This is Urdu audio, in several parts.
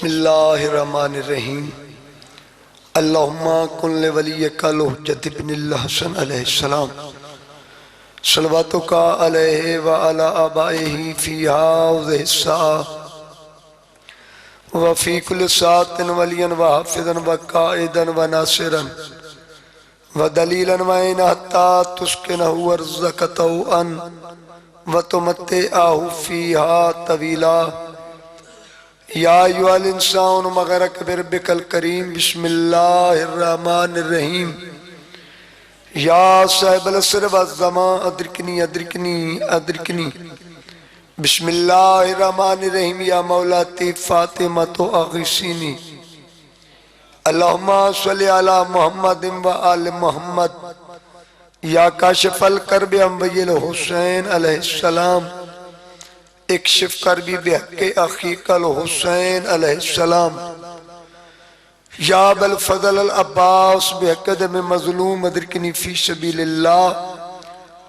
اللہ الرحمن الرحیم اللہم کن لولیک الحجت ابن الحسن علیہ السلام صلواتک علیہ وعلی آبائہ فی ہذہ الساعہ وفی کل ساعت ولیا وحافظا وقائدا وناصرا ودلیلا وعینا حتی تسکنہ ورزق طوعا وتمتعہ فیہا طویلا یا ایوہ الانسان مغرق بربک الکریم بسم اللہ الرحمن الرحیم یا صاحب العصر والزمان ادرکنی ادرکنی ادرکنی بسم اللہ الرحمن الرحیم یا مولاتی فاطمہ تو اغیثینی اللہم صلی علی محمد و آل محمد یا کاشف الکرب انبی الحسین علیہ السلام اکشف کربی بحق اخیق الحسین علیہ السلام یا بالفضل العباس بحق دم مظلوم ادرکنی فی سبیل اللہ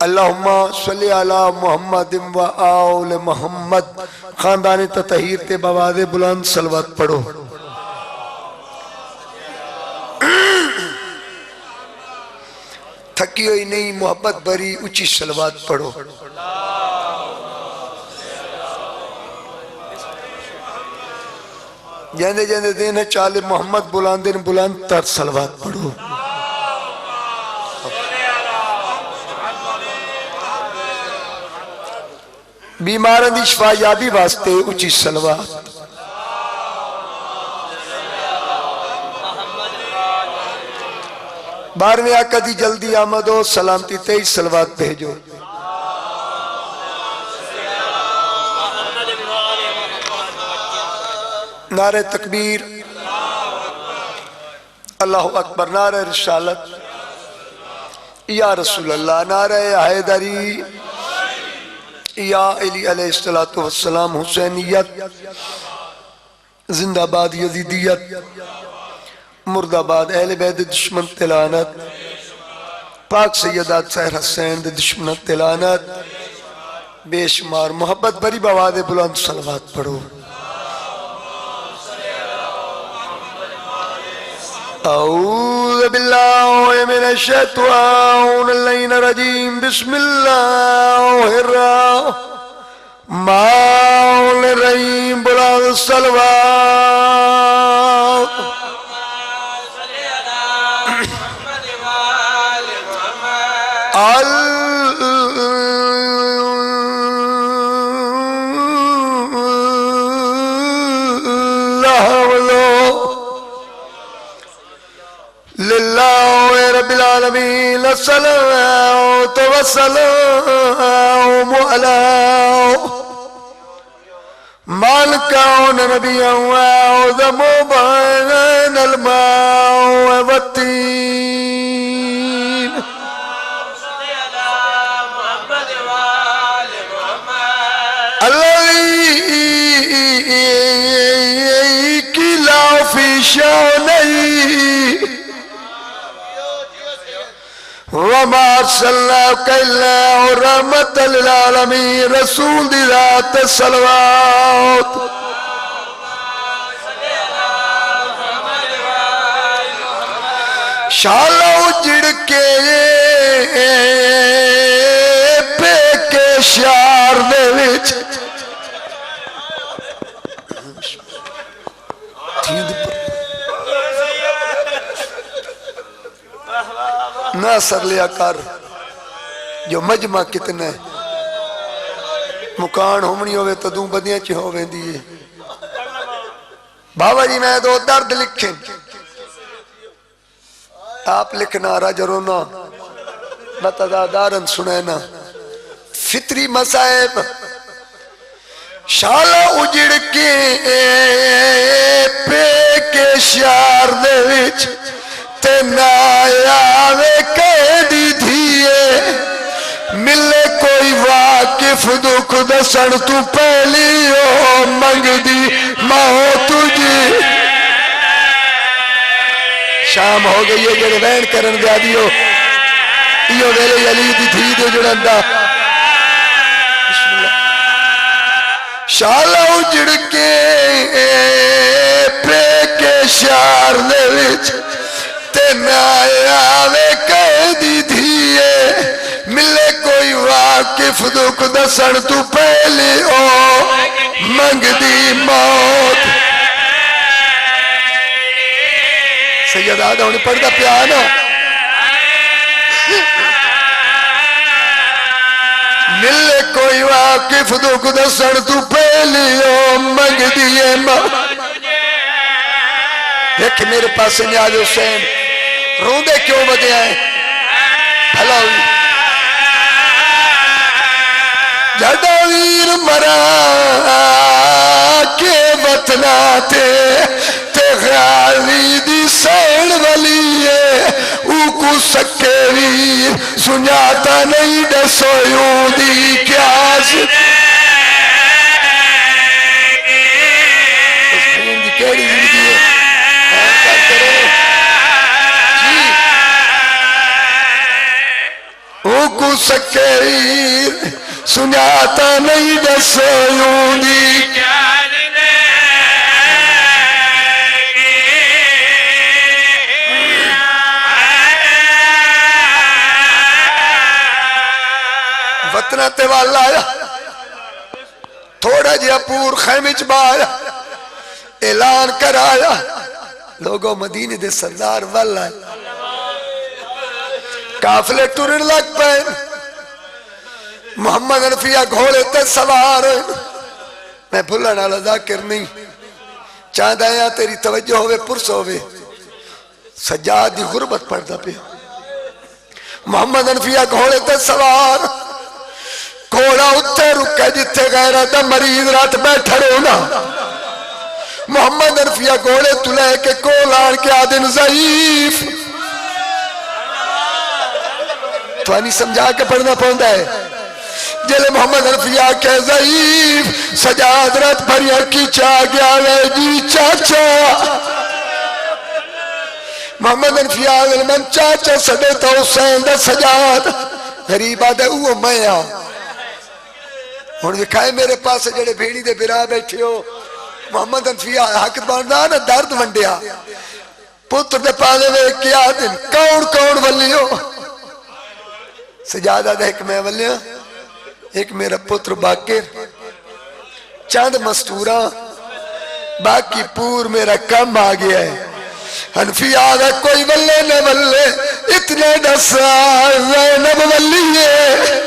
اللہم صلی علی محمد و آل محمد خاندان تطہیر تے بواد بلند صلوات پڑھو تھکی ہوئی نہیں محبت بری اچھی صلوات پڑھو جیندے جیندے دین چالے محمد بلاندن بلند تر صلوات پڑھو بیمارن دی شفا یابی واسطے اچھی صلوات بارویں آقا دی جلدی آمد ہو سلامتی تے صلوات بھیجو نعرہ تکبیر اللہ اکبر نعرہ رسالت یا رسول اللہ نعرہ حیدری یا علی علیہ السلام حسینیت زندہ باد یزیدیت مرد آباد اہل بیت دشمن تلانت پاک سیدات سحر حسین دشمن تلانت بے شمار محبت بری بواد بلند صلوات پڑھو اعوذ باللہ من الشیطان اللعین الرجیم بسم اللہ الرحمن الرحیم بلند صلوات العالمين الصلاة والسلام على من كان نبيا وعظم بين الماء والطين الذي كلا في شانه وما أرسلناك إلا رحمة للعالمين رسول دی ذات الصلوات شالا اجڑ کے پہ کے شیار دے وچ ناصر لیا کر جو مجمع کتنے مکان ہومنی ہوئے تو دوں بدیاں چی ہوئے دیئے بابا جی میں دو درد لکھیں آپ لکھنا راج رونا بتدادارن سنینا فطری مسائب شالا اجڑ کے پہ کے شیار دے وچ تنایا قیدی دھیے ملے کوئی واقف دکھ دسن تو پہلی ہو منگ دی ماں تجھے شام ہو گئی ہے جڑے وین کرن دیا دیو یہ ویلے علی دی دھی دے جڑن دا شالا اجڑ کے پے کے شار دے وچ تے نہ آوے قیدی دھیے ملے کوئی واقف دکھ دسن تو پہلے او منگ دی موت. سید آدھا انہیں پڑھتا پیانا ملے کوئی واقف دکھ دسن تو پہلے او منگ دی موت. دیکھ میرے پاس نیاز حسین روندے کیوں بدے آئے بھلا ہوئی جڑا ویر مرا کے وطنا تے غازی دی سین ولی ہے او کو سکے ویر سنجاتا نہیں ڈسویوں دی کیا سی اس بھین دی کیڑی زندگی ہے او کو سکے ویر سنجاتا نہیں ڈسویوں دی کیا وطنہ تے والا آیا تھوڑا جیا پور خیمچ با آیا اعلان کر آیا لوگوں مدینے دے سردار والا آیا کافلے ٹرن لگ پائے محمد انفیہ گھوڑے تے سوار میں بھولن والا ذاکر نہیں چاند آیا تیری توجہ ہوئے پرس ہوئے سجاد دی غربت پڑھتا پہ محمد انفیہ گھوڑے تے سوار گھوڑا اتھے رکھے جتھے غیرت مریض رات بیٹھا رونا محمد انفیہ گھوڑے تلے کے کولان کے آدن ضعیف تو آنی سمجھا کے پڑھنا پہندا ہے جلے محمد انفیہ کے ضعیف سجاد رات بھریا کی چاہ گیا وے جی چاچا محمد انفیہ علمان چاچا سڑے تو حسین دا سجاد غریب آدھے اوہ میں آؤں ہون دکھائے میرے پاس جڑے بھیڑی دے برا بیٹھے ہو محمد انفیہ حق باندھا نا درد منڈیا پتر دے پانے میں کیا دن کون ولی ہو سجادہ دے ایک میں ولی ہوں ایک میرا پتر باقر چاند مستورہ باقی پور میرا کم آگیا ہے انفیہ آگا کوئی ولی نہ ولی اتنے ڈسا زینب ولی ہے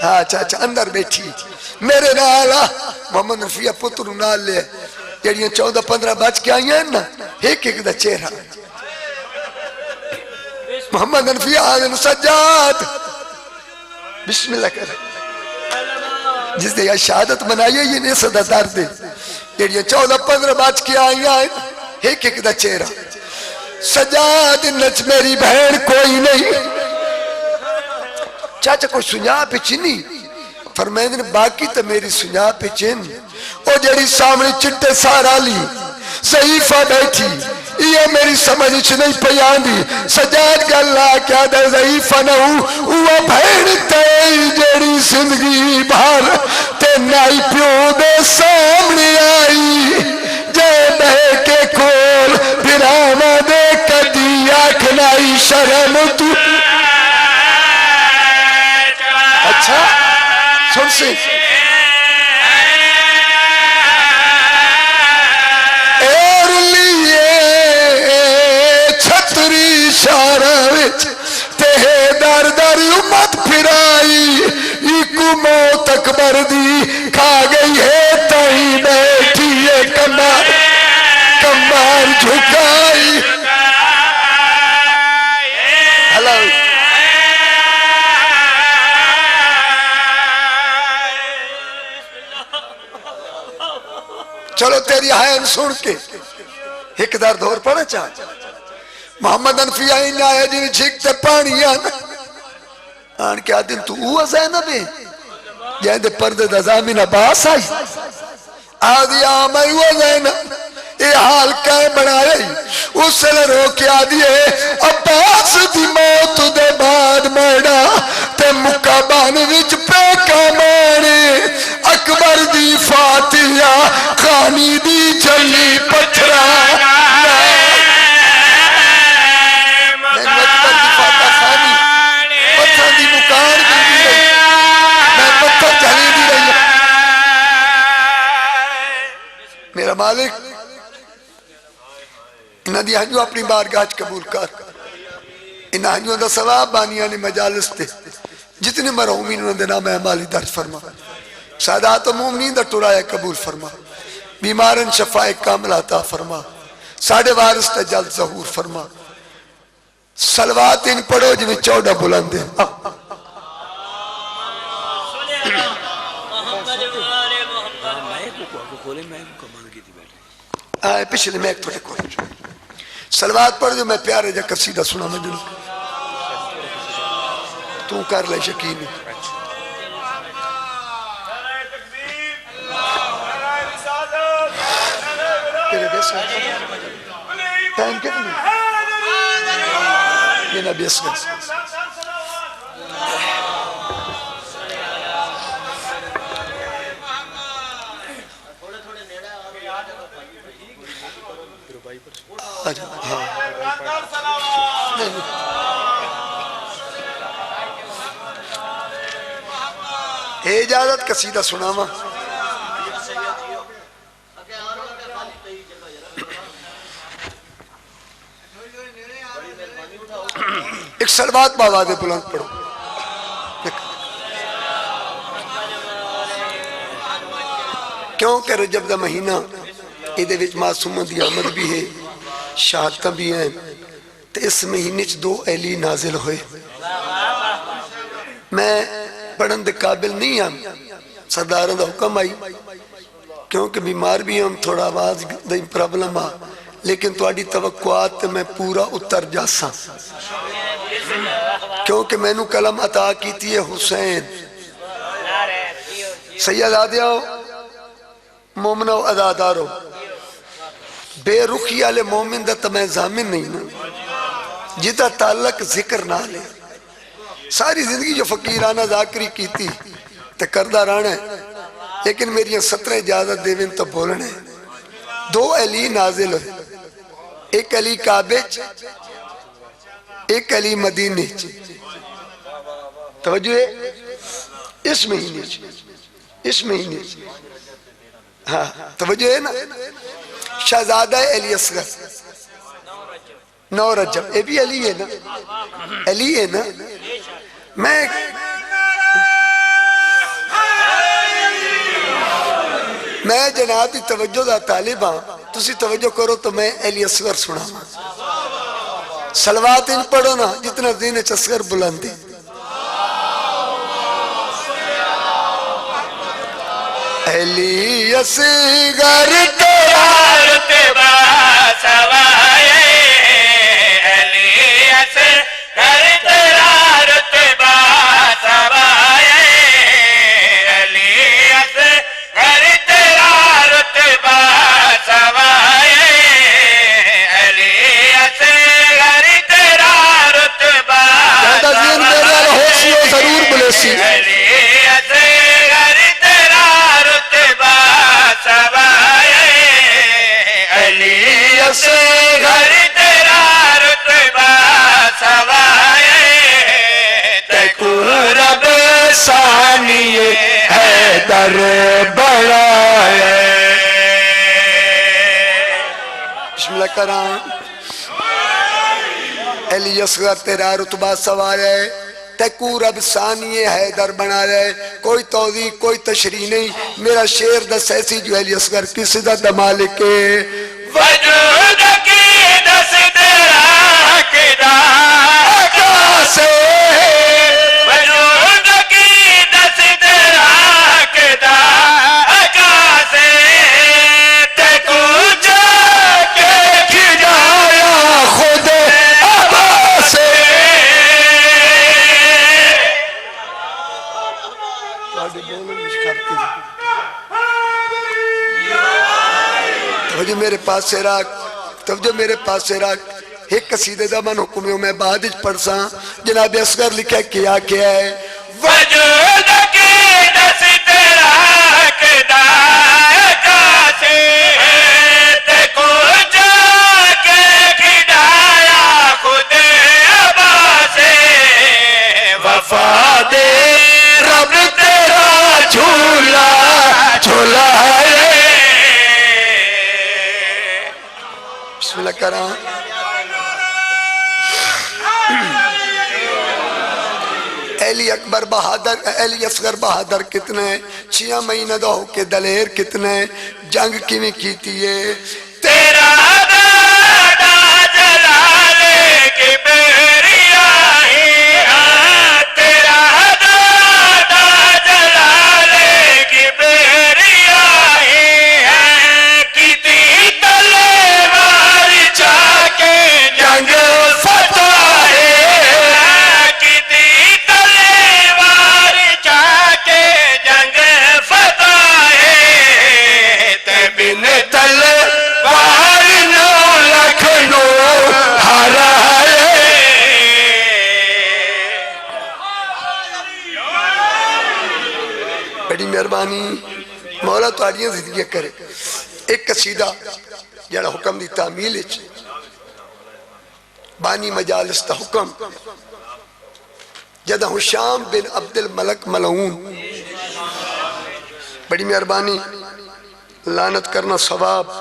ہاں چاچا اندر بیٹھی میرے نالا محمد انفیہ پتر نال لے جڑیاں 14-15 بچ کے آئی ہیں نا ایک دا چہرہ محمد انفیہ آدم سجاد بسم اللہ کر جس نے یہ شہادت بنائی ہے یہ نہیں صدا درد دے جڑیاں 14-15 بچ کے آئی ہیں ایک دا چہرہ سجاد نچ میری بہن کوئی نہیں چاچا کوئی سنیا پہ چنی فرمائیں نے باقی تو میری سنیا پہ چن او جڑی سامنے چٹے سارا لی ضعیفہ بیٹھی یہ میری سمجھ نہیں پیان دی سجاد کا اللہ کیا دے ضعیفہ نہ ہوں وہ بھین تے جڑی زندگی بھار تے نائی پیو دے سامنے آئی جے بہ کے کول پیرانا دے کدی آنکھ نائی شرم تو اچھا سن سے ایر لیے چھتری شارہ وچ تے در امت پھرائی ایکو موت اکبر دی کھا گئی ہے تائی بیٹھی ہے کمار جھکائی ہلو چلو تیری آئین سن کے ایک دار دور پڑا چاہ محمد انفیہ ہی نہ آیا جنہیں جھکتے پانی آنا آن کیا دن تو اوہ زینب ہے جہاں دے پردے دا زامین عباس آئی آدھی آمائی اوہ زینب اے حال کائے بڑھایا ہی اس سے رو کے آدھی ہے عباس دی موت دے بعد میڈا تے مکہ بانی وچ پہ کامانے اکبر مالک انہاں دی ہنجو اپنی بارگاہ قبول کر، انہاں ہنجو دا ثواب بانیان مجالس تے جتنے مرحومین انہوں نے نام اعمالی درج فرما، سادات و مومنین دا ٹرایا قبول فرما، بیمارن شفاء کامل عطا فرما، ساڑھے وارث تا جلد ظہور فرما، صلوات ان پڑھو جنہیں 14 بلند ہیں۔ آئے پچھلے میں ایک تھوڑے کوئی صلوات پڑھ جو میں پیارے جا قصیدہ سنا میں دلوں تو کر لے شکینی تیرے بیس گئے ٹائم کتنی یہ نہ بیس گئے اجازت قصیدہ سناما ایک صلوات بآواز بلند پڑھو کیونکہ رجب دا مہینہ ایدے وچ معصومہ دی آمد بھی ہے، شہادتہ بھی ہیں، تو اس مہینے 2 اہلی نازل ہوئے۔ میں پڑھن دے قابل نہیں ہم سرداروں دا حکم آئی کیونکہ بیمار بھی ہم تھوڑا آواز دیں پرابلم آ، لیکن تواڈی توقعات میں پورا اتر جاسا کیونکہ میں نو کلم عطا کی تھی حسین سید آدھیاؤ مومنو ادادارو بے رخی آلے مومن دا تمہیں زامن نہیں نا جتا تعلق ذکر نہ لے ساری زندگی جو فقیرانہ ذاکری کی تھی تے کردہ رانا ہے لیکن میری 17 اجازت دیوین تو بولنے 2 علی نازل ہوئے، ایک علی کعبے ایک علی مدینے توجہ ہے اس مہینے ہاں توجہ ہے نا شہزادہ علی اصغر 9 رجب اے بھی علی ہے نا علی ہے نا میں جنابی توجہ دا طالب ہاں تسی توجہ کرو تو میں علی اصغر سنا صلوات ان پڑھو نا جتنا دین اصغر بلندی علی اصغر تیرا رتبہ سوائے علی اصغر تیرا رتبہ سوائے علی اصغر تیرا رتبہ سوائے علی اصغر تیرا رتبہ سوائے ضرور بلیسی علی اصغر تیرا رتبہ سوائے تیکو رب ثانی حیدر بڑھائے بسم اللہ کرام علی اصغر تیرا رتبہ سوائے تیکو رب ثانی حیدر بنا رہے کوئی توضیح کوئی تشریح نہیں میرا شعر دس ایسی جو علی اصغر کی صدت مالک وجود کی دس تیرا کدا کاسے وجود کی دس تیرا کدا کاسے تیکو جا کے کھجایا خود عباسے توجہ میرے پاس سے راک توجہ میرے پاس سے راک ایک قصیدہ دا من حکمیوں میں بعد اچ پڑھسا جناب اصغر لکھا کیا ہے وجود کی دس تیرا کدا کاسے تیکو جا کے کھڈایا خود عباسے وفا دے رب تیرا جھولا جھولا ہے کراں علی اکبر بہادر علی اصغر بہادر کتنے 6 مہینہ دا ہو کے دلیر کتنے جنگ کی میں کیتی ہے تیرا دادا جلال کی بیریا ہے تیرا دادا جلال کی بیریا ہے کتنی تلوار چا کے جنگ فتح ہے کتنی تلوار چا کے جنگ فتح ہے تبن تلوار نو لکھنو ہرا ہے بڑی مہربانی مولا تواڈیاں زندگیاں کرے ایک قصیدہ جڑا حکم دی تعمیل وچ بانی مجالس تا حکم جدہ حشام بن عبد الملک ملعون بڑی مہربانی لعنت کرنا ثواب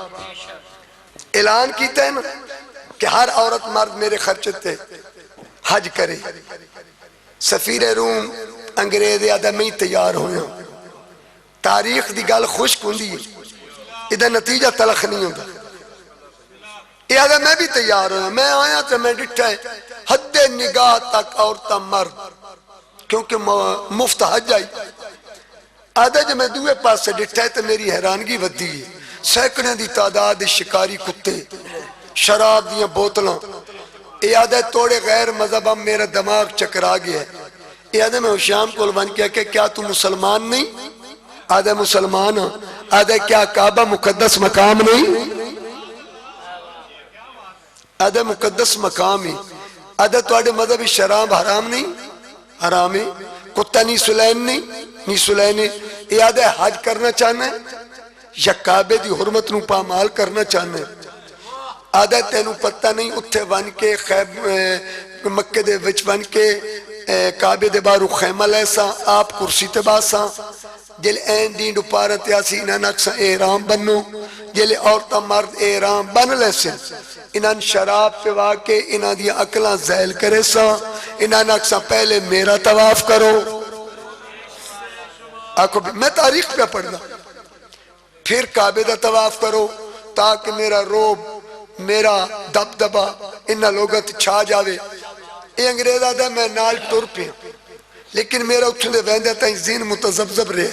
اعلان کیتا ہے نا کہ ہر عورت مرد میرے خرچے تے حج کرے سفیر روم انگریز آدھا میں ہی تیار ہویا تاریخ دی گل خشک ہوندی ہے ادھا نتیجہ تلخ نہیں ہوتا یہ آدھا میں بھی تیار ہویا میں آیا تو میں ڈٹھا ہے حد نگاہ تک عورتہ مرد کیونکہ مفت حج آئی آدھا جو میں دوئے پاس سے ڈٹھا ہے تو میری حیرانگی ودی ہے سینکڑے دی تعداد شکاری کتے شراب دیاں بوتلاں یہ آدھا توڑے غیر مذہبہ میرا دماغ چکرا گیا ہے یہ آدھا میں حشام کو لبن کیا کہ کیا تو مسلمان نہیں آدھا مسلمان ہاں آدھا کیا کعبہ مقدس مقام نہیں آدھا مقدس مقام ہی آدھا توڑے مذہبی شراب حرام نہیں حرام ہے کتا نہیں سلین نہیں سلین یہ آدھا حج کرنا چاہنا ہے یا کعبے دی حرمت نو پامال کرنا چاہنا ہے آدھا تینوں پتہ نہیں اتھے ون کے مکہ دے وچ ون کے کعبے دے بارو خیمہ لیسا آپ کرسی تے باسا جل این دین ڈو پارت یاسی انہاں نقصہ احرام بنو جل عورتہ مرد احرام بن لیسے انہاں شراب پہ واقع انہاں دیا اکلاں زیل کرے سا انہاں نقصہ پہلے میرا طواف کرو آکھو میں تاریخ پہ پڑھنا پھر کعبے دا طواف کرو تاکہ میرا روب میرا دبدبہ انہاں لوگت چھا جاوے اے انگریز آدھا میں نال ٹر پہ لیکن میرا اتھوں دے ویندہ تائیں زین متزبزب رہے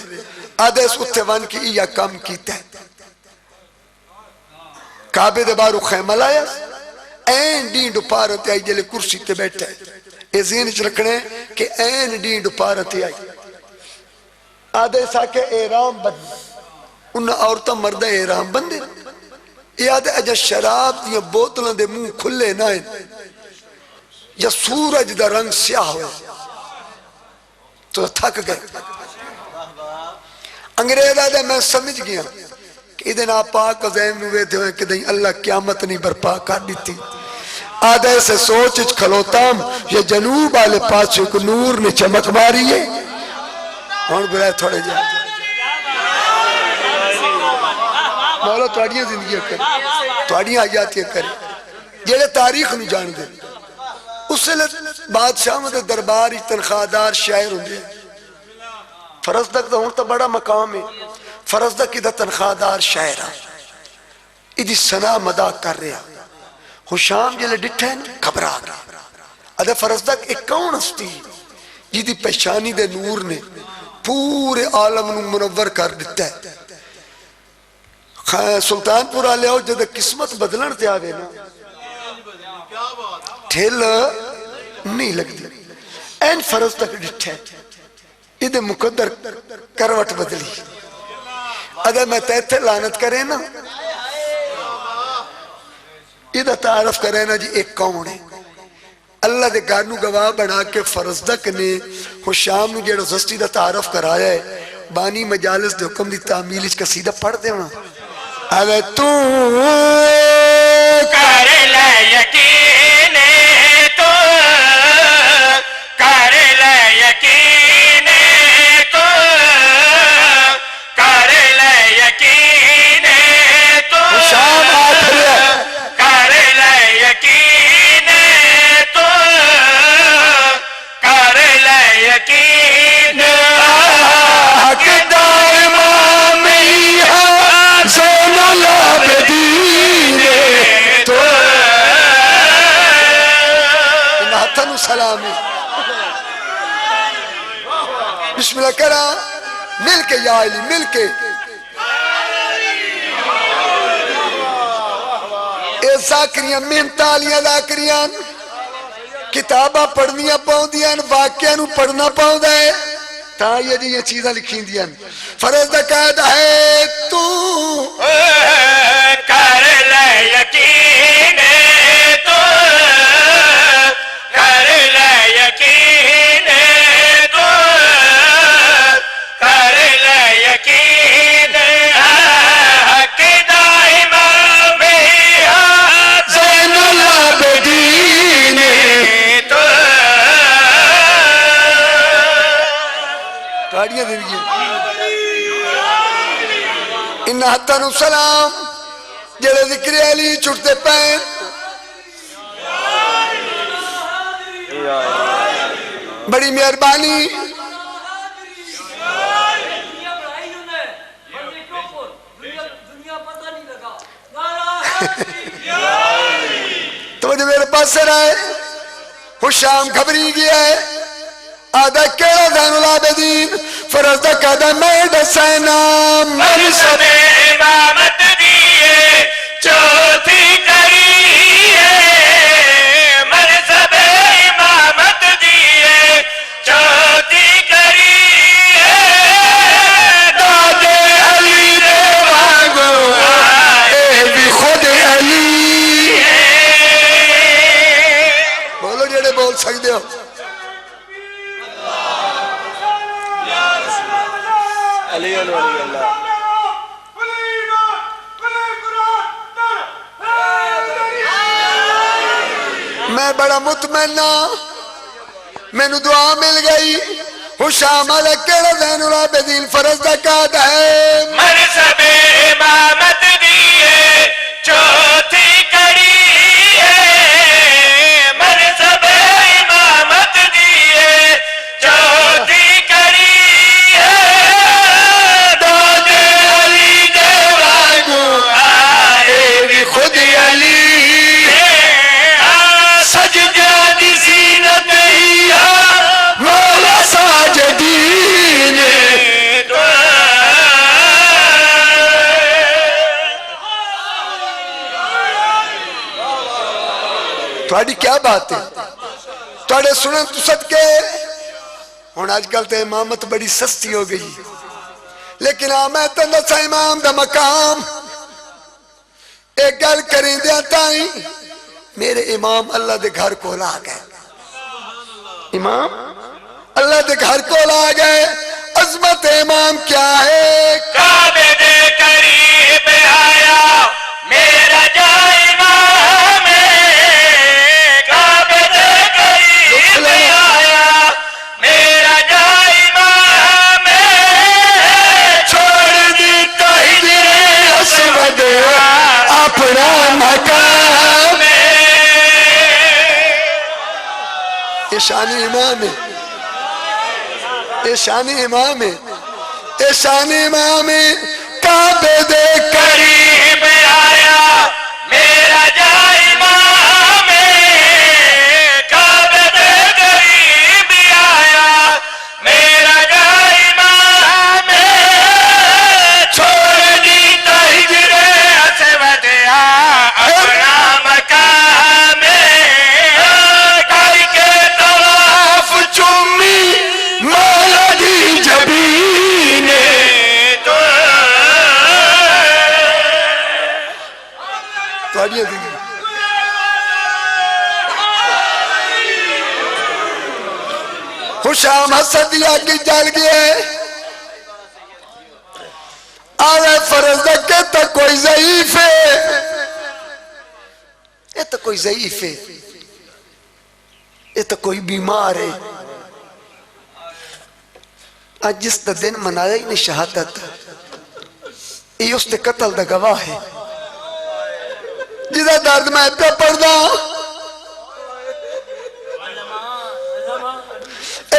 آدھا اس اتھے وان کی یا کام کیتا ہے کعبے دے بارو خیمہ لایا این ڈین ڈو پارت آئی جلے کرسی تے بیٹھا ہے اے زین اچھ رکھنے کہ این ڈین ڈو پارت آئی آدھے ساکے احرام بند انہاں عورتہ مردہ احرام بندے یہ آدھے اجا شراب دیا بوتلوں دے منہ کھلے نائن یا سورج دا رنگ سیاہ ہوئے تو تھک گئے انگریز آدھے میں سمجھ گیا کہ ادھن آپ پاک عظیم ہوئے تھے کہ دہیں اللہ قیامت نہیں برپا کر دیتی آدھے سے سوچ اچھ کھلوتام یہ جنوب آلے پاس کو نور نے چمک ماری ہے اور برائے تھوڑے جائے مولا توڑیاں زندگیاں کرے توڑیاں آیاتیاں کرے جیلے تاریخ نہیں جان دے اس سے بادشاہ میں دربار تنخواہ دار شاعر ہوں دے فرزدک دا ہونتا بڑا مقام ہے فرزدک دا تنخواہ دار شاعر ہے ادھی سنا مدا کر رہا حشام جلے ڈٹھے ہیں کھبرا گیا ادھا فرزدک ایک کون ہستی جیدی پہچانی دے نور نے پورے عالم نو منور کر دیتا ہے سلطان پورا لے آؤ جدہ قسمت بدلن تے آوے نا ٹھیل نہیں لگ دی این فرض تک ڈٹھے ادھے مقدر کروٹ بدلی اگر میں تیتھے لانت کرے نا ادھا تعارف کرے نا جی ایک کون ہے اللہ دے گانو گواہ بڑھا کے فرزدک نے حشام نے جیڑا زستی دا تعارف کرایا ہے بانی مجالس دے حکم دی تعمیل اس کا سیدھا پڑھ دے نا اگر تو کر لے یقین تو کر لے یقین تو کر لے یقین تو حشام آٹھ لے کر لے یقین حق دائمام زین العابدین تو ان ہاتھوں سلام ہے بسم اللہ کرا مل کے یا علی مل کے اے ذاکریاں محنتالیاں ذاکریاں کتاباں پڑھنیاں پاؤں دیاں واقعہ نو پڑھنا پاؤں دے تا یہ چیزاں لکھیں دیاں فرض دا قاعدہ ہے تو کر لے یقین تو کر لے یقین تو کر لے یقین حق دائمام زین العابدین تو گاڑیاں دے دیئے ان ہاتھوں سلام جڑے ذکر علی چھٹتے پین بڑی مہربانی تو جو میرے پاس سے رہے خوشام خبری گیا ہے آدھا کیڑا زین العابدین فرض دا قدم میں دسینام منصب امامت دیئے چوتھی کریئے منصب امامت دیئے چوتھی کریئے داد علی دے وانگو اے بھی خود علی بولو جڑے بول سکتے ہو علی علی اللہ میں بڑا مطمئن میں نو دعا مل گئی خوشام علیہ کیڑا زین العابدین فرض دا قاعدہ ہے منصب امامت دیئے چوتھی کریئے منصب امامت دیئے چوتھی کریئے داد علی دے وانگو اے بھی خود علی سجدہ دی زینت ہی مولا ساجدین تھوڑی کیا بات ہے تھوڑے سنن تو صدقے ہون آج کل تے امامت بڑی سستی ہو گئی لیکن آمیں تندسا امام دا مقام ایک گل کریں دیا تائیں میرے امام اللہ دے گھر کو لا گئے امام اللہ دے گھر کو لا گئے عظمت امام کیا ہے کعبے دے قریب آیا میرا جا امام کعبے دے قریب آیا میرا جا امام چھوڑ دی تہجر اسود اپنا مقام یہ شان امام ہے یہ شان امام ہے یہ شان امام ہے کعبے دے قریب آیا میرا جا امام کعبے دے قریب آیا میرا جا امام چھوڑ دی تہجر اسود اپنا مقام کر کے طواف چمی مولا دی جبین تو توڑیے دیگی خوشام حسدیہ کی جل گئے آوے فرض دکے تا کوئی ضعیف ہے یہ تا کوئی ضعیف ہے یہ تا کوئی بیمار ہے آج جس تا دن منایا ہی نہیں شہادت یہ اس تے قتل دا گواہ ہے جدہ درد میں پہ پڑھ دا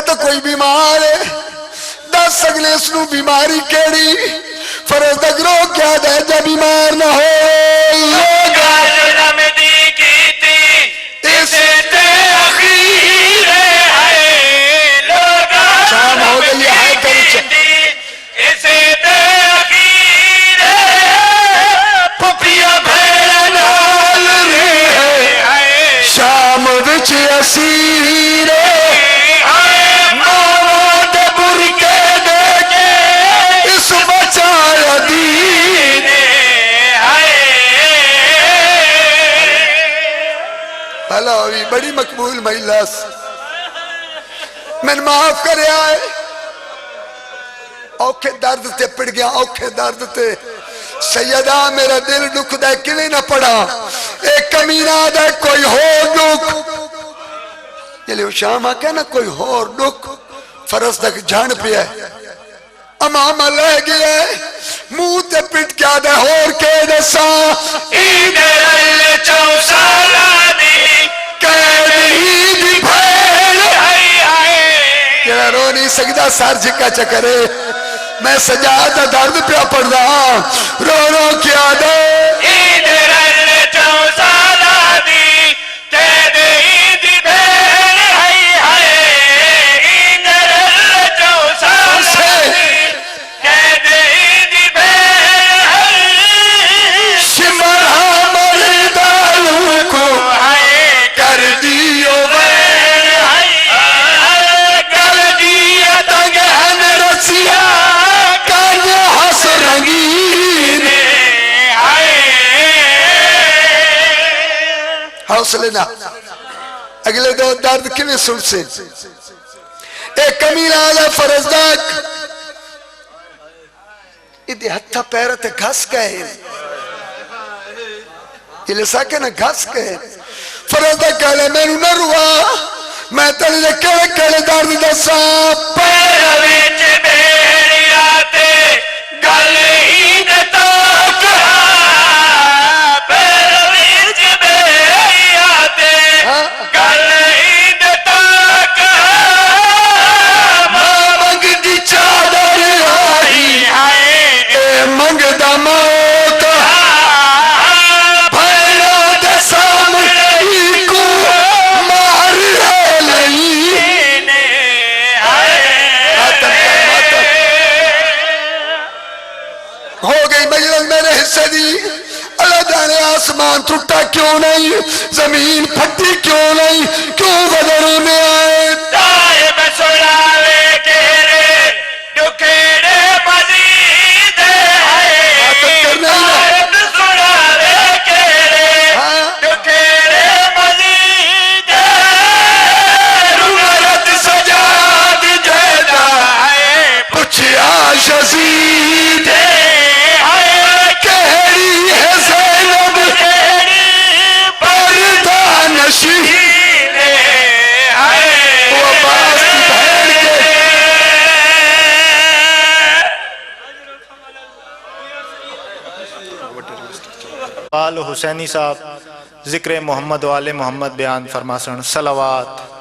تو کوئی بیمار ہے دس اگلے اس نو بیماری کیڑی فرض دا گروہ کیا دے جا بیمار نہ ہو گالرم دی کیتی اسے تے اخیر ہے لوگا شام ہو گئی ہے کرچے اسے تے اخیر ہے پپیا بھیڑ نال رہے شام وچ اسیر ماما دے برکے دے کے اس بچایا دین بھلا ہوئی بڑی مقبول مہیلاس میں نے معاف کرے آئے اوکھے درد تے پڑ گیا اوکھے درد تے سیدہ میرا دل دکھ دے کیویں نہ پڑا ایک کمینہ دے کوئی ہور دکھ یہ لئے شام آکے نا کوئی ہور دکھ فرض تک جھان پہ ہے امامہ لے گیا ہے منہ تے پٹ کیا دے ہور کے دسا عید ال چوسالہ دی قید عید بھیڑ ہائی ہائی تیرا رو نہیں سکتا سار جھکا چکرے میں سجادہ درد پہ پڑ رہا رو رو کیا دے عید ال چوسالہ دی قید عید بھیڑ ہائی ہائی عید ال چوسالہ دی قید عید بھیڑ ہائی شمر ہمارے داروں کو کر دیو کر دیا تگہن رسیا کن حس رنگین حوصلے نہ اگلے دو درد کیویں سن سے ایک کمیل آلہ فرزداک ادھے ہتھا پیرت گھس گئے یہ لسا کے نا گھس گئے فرزداک کہلے میں نہ روا میں تلی دے کڑے کڑے درد دسا پیر وچ بیڑی آتے گل ہی نہ تاک پیر وچ بیڑی آتے گل ہی نہ تاک ماں منگ دی چادر آئی اے منگ دا موت بھائیوں دے سامنے ہی کو مار ہے لئی ماتم کر ماتم ہو گئی مجلس میرے حصے دی اللہ جانے آسمان ٹوٹا کیوں نہیں زمین پھٹی کیوں نہیں کیوں بدروں میں آئے تائب سڑاوے کیرے ڈکیڑے مزید ماتم کرنا ہی نہ تائب سڑاوے کیرے ڈکیڑے مزید عمرت سجاد جیدہ پچھیا شزید کہری ہے زینب پردہ نشی وہ عباس کی بھیڑ کے آل حسینی صاحب ذکر محمد و آل محمد بیان فرماسن صلوات